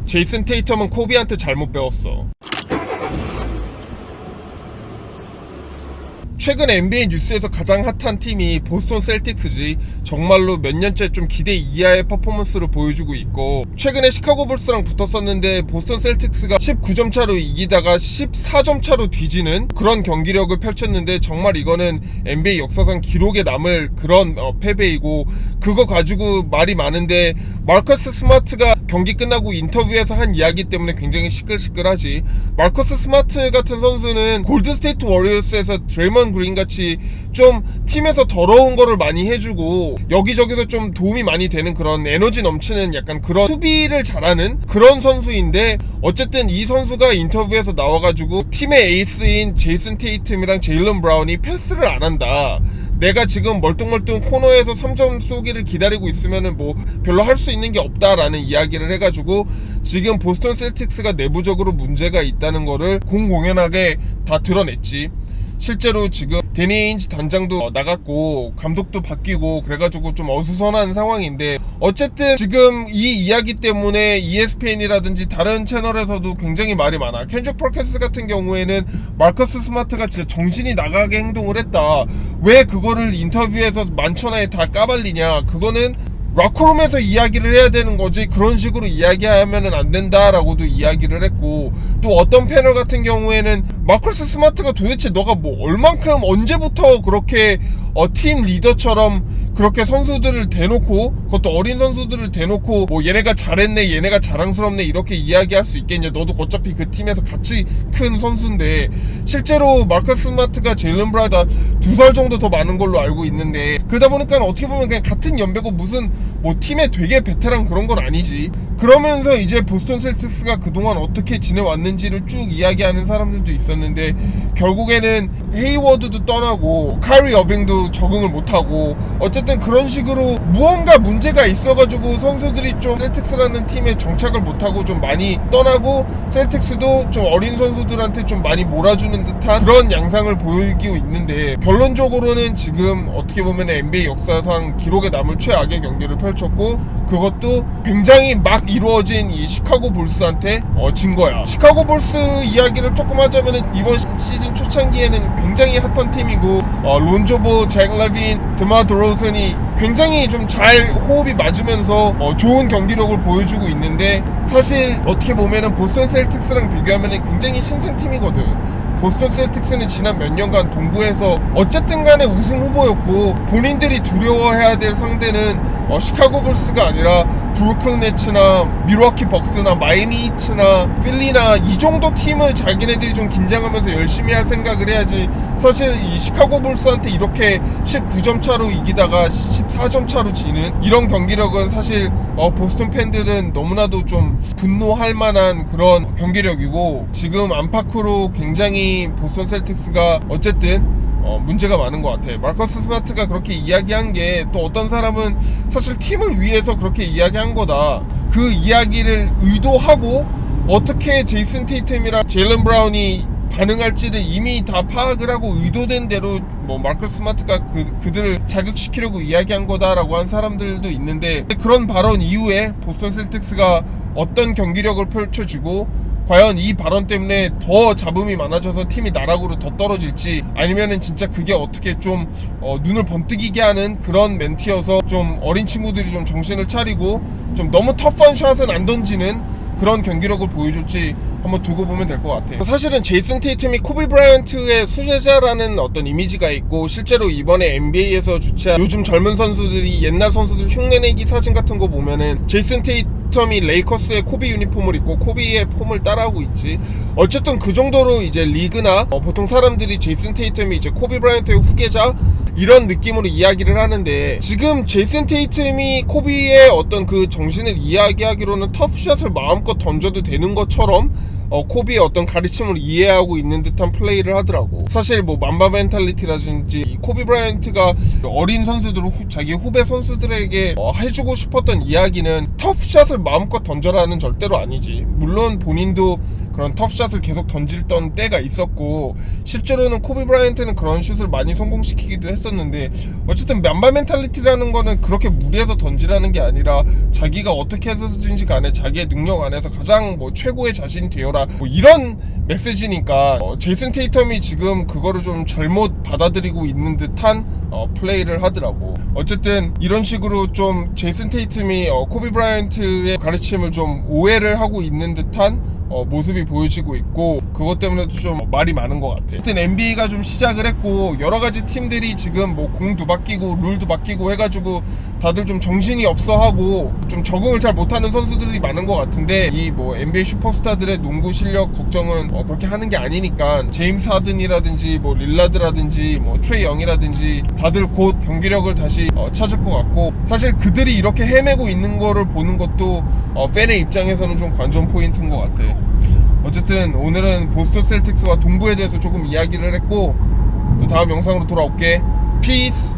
제이슨 테이텀은 코비한테 잘못 배웠어. 최근 NBA 뉴스에서 가장 핫한 팀이 보스턴 셀틱스지. 정말로 몇 년째 좀 기대 이하의 퍼포먼스를 보여주고 있고, 최근에 시카고 불스랑 붙었었는데 보스턴 셀틱스가 19점 차로 이기다가 14점 차로 뒤지는 그런 경기력을 펼쳤는데, 정말 이거는 NBA 역사상 기록에 남을 그런 패배이고, 그거 가지고 말이 많은데 마커스 스마트가 경기 끝나고 인터뷰에서 한 이야기 때문에 굉장히 시끌시끌하지. 마커스 스마트 같은 선수는 골든스테이트 워리어스에서 드레이먼 그린 같이 좀 팀에서 더러운 거를 많이 해주고 여기저기서 좀 도움이 많이 되는 그런 에너지 넘치는 약간 그런 수비를 잘하는 그런 선수인데, 어쨌든 이 선수가 인터뷰에서 나와가지고 팀의 에이스인 제이슨 테이텀이랑 제일런 브라운이 패스를 안 한다, 내가 지금 멀뚱멀뚱 코너에서 3점 쏘기를 기다리고 있으면은 뭐 별로 할 수 있는 게 없다라는 이야기를 해가지고 지금 보스턴 셀틱스가 내부적으로 문제가 있다는 거를 공공연하게 다 드러냈지. 실제로 지금 데니 에인지 단장도 나갔고 감독도 바뀌고 그래가지고 좀 어수선한 상황인데, 어쨌든 지금 이 이야기 때문에 ESPN이라든지 다른 채널에서도 굉장히 말이 많아. 켄드릭 퍼킨스 같은 경우에는 마커스 스마트가 진짜 정신이 나가게 행동을 했다, 왜 그거를 인터뷰에서 만천하에 다 까발리냐, 그거는 락커룸에서 이야기를 해야 되는 거지 그런 식으로 이야기하면은 안 된다라고도 이야기를 했고, 또 어떤 패널 같은 경우에는 마커스 스마트가 도대체 너가 뭐 얼만큼 언제부터 그렇게 팀 리더처럼 그렇게 선수들을 대놓고, 그것도 어린 선수들을 대놓고 뭐 얘네가 잘했네, 얘네가 자랑스럽네 이렇게 이야기할 수 있겠냐, 너도 어차피 그 팀에서 같이 큰 선수인데. 실제로 마커스 스마트가 제일런 브라운보다 2살 정도 더 많은 걸로 알고 있는데, 그러다 보니까 어떻게 보면 그냥 같은 연배고 무슨 뭐 팀에 되게 베테랑 그런 건 아니지. 그러면서 이제 보스턴 셀틱스가 그동안 어떻게 지내왔는지를 쭉 이야기하는 사람들도 있었는데, 결국에는 헤이워드도 떠나고 카이리 어빙도 적응을 못하고, 어쨌든 그런 식으로 무언가 문제가 있어가지고 선수들이 좀 셀틱스라는 팀에 정착을 못하고 좀 많이 떠나고, 셀틱스도 좀 어린 선수들한테 좀 많이 몰아주는 듯한 그런 양상을 보이고 있는데, 결론적으로는 지금 어떻게 보면 NBA 역사상 기록에 남을 최악의 경기를 펼쳤고, 그것도 굉장히 막 이루어진 이 시카고 불스한테 진 거야. 시카고 불스 이야기를 조금 하자면은 이번 시즌 초창기에는 굉장히 핫한 팀이고, 론조보, 잭 레빈, 드마 드로슨이 굉장히 좀 잘 호흡이 맞으면서 좋은 경기력을 보여주고 있는데, 사실 어떻게 보면은 보스턴 셀틱스랑 비교하면은 굉장히 신생팀이거든. 보스턴 셀틱스는 지난 몇 년간 동부에서 어쨌든 간에 우승 후보였고, 본인들이 두려워해야 될 상대는 시카고 불스가 아니라 브루클린 네츠나 밀워키 벅스나 마이애미 히트나 필리나 이 정도 팀을 자기네들이 좀 긴장하면서 열심히 할 생각을 해야지. 사실 이 시카고 불스한테 이렇게 19점 차로 이기다가 14점 차로 지는 이런 경기력은 사실 보스턴 팬들은 너무나도 좀 분노할 만한 그런 경기력이고, 지금 안팎으로 굉장히 보스턴 셀틱스가 어쨌든 문제가 많은 것 같아. 마커스 스마트가 그렇게 이야기한 게, 또 어떤 사람은 사실 팀을 위해서 그렇게 이야기한 거다, 그 이야기를 의도하고 어떻게 제이슨 테이텀이랑 제일런 브라운이 반응할지를 이미 다 파악을 하고 의도된 대로 뭐 마커스 스마트가 그들을 자극시키려고 이야기한 거다라고 한 사람들도 있는데, 그런 발언 이후에 보스턴 셀틱스가 어떤 경기력을 펼쳐주고, 과연 이 발언 때문에 더 잡음이 많아져서 팀이 나락으로 더 떨어질지, 아니면은 진짜 그게 어떻게 좀 눈을 번뜩이게 하는 그런 멘트여서 좀 어린 친구들이 좀 정신을 차리고 좀 너무 터프한 샷은 안 던지는 그런 경기력을 보여줄지 한번 두고 보면 될 것 같아요. 사실은 제이슨 테이텀이 코비 브라이언트의 수제자라는 어떤 이미지가 있고, 실제로 이번에 NBA에서 주최한 요즘 젊은 선수들이 옛날 선수들 흉내내기 사진 같은 거 보면은 제이슨 테이텀이 레이커스의 코비 유니폼을 입고 코비의 폼을 따라하고 있지. 어쨌든 그 정도로 이제 리그나 보통 사람들이 제이슨 테이텀이 이제 코비 브라이언트의 후계자 이런 느낌으로 이야기를 하는데, 지금 제이슨 테이텀이 코비의 어떤 그 정신을 이야기하기로는 터프샷을 마음껏 던져도 되는 것처럼 코비의 어떤 가르침을 이해하고 있는 듯한 플레이를 하더라고. 사실 뭐 맘바 멘탈리티라든지 코비 브라이언트가 어린 선수들, 자기 후배 선수들에게 해주고 싶었던 이야기는 터프샷을 마음껏 던져라는 절대로 아니지. 물론 본인도 그런 터프샷을 계속 던질던 때가 있었고, 실제로는 코비 브라이언트는 그런 슛을 많이 성공시키기도 했었는데, 어쨌든 맨발 멘탈리티라는 거는 그렇게 무리해서 던지라는 게 아니라 자기가 어떻게 해서든지 간에 자기의 능력 안에서 가장 뭐 최고의 자신이 되어라, 뭐 이런 메시지니까 제이슨 테이텀이 지금 그거를 좀 잘못 받아들이고 있는 듯한 플레이를 하더라고. 어쨌든 이런 식으로 좀 제이슨 테이텀이 코비 브라이언트의 가르침을 좀 오해를 하고 있는 듯한 모습이 보여지고 있고, 그것 때문에도 좀 말이 많은 것 같아. 어쨌든 NBA가 좀 시작을 했고, 여러가지 팀들이 지금 뭐 공도 바뀌고 룰도 바뀌고 해가지고 다들 좀 정신이 없어하고 좀 적응을 잘 못하는 선수들이 많은 것 같은데, 이 뭐 NBA 슈퍼스타들의 농구 실력 걱정은 그렇게 하는 게 아니니까, 제임스 하든이라든지 뭐 릴라드라든지 뭐 트레이 영이라든지 다들 곧 경기력을 다시 찾을 것 같고, 사실 그들이 이렇게 헤매고 있는 거를 보는 것도 팬의 입장에서는 좀 관전 포인트인 것 같아. 어쨌든 오늘은 보스턴 셀틱스와 동부에 대해서 조금 이야기를 했고, 또 다음 영상으로 돌아올게. 피스.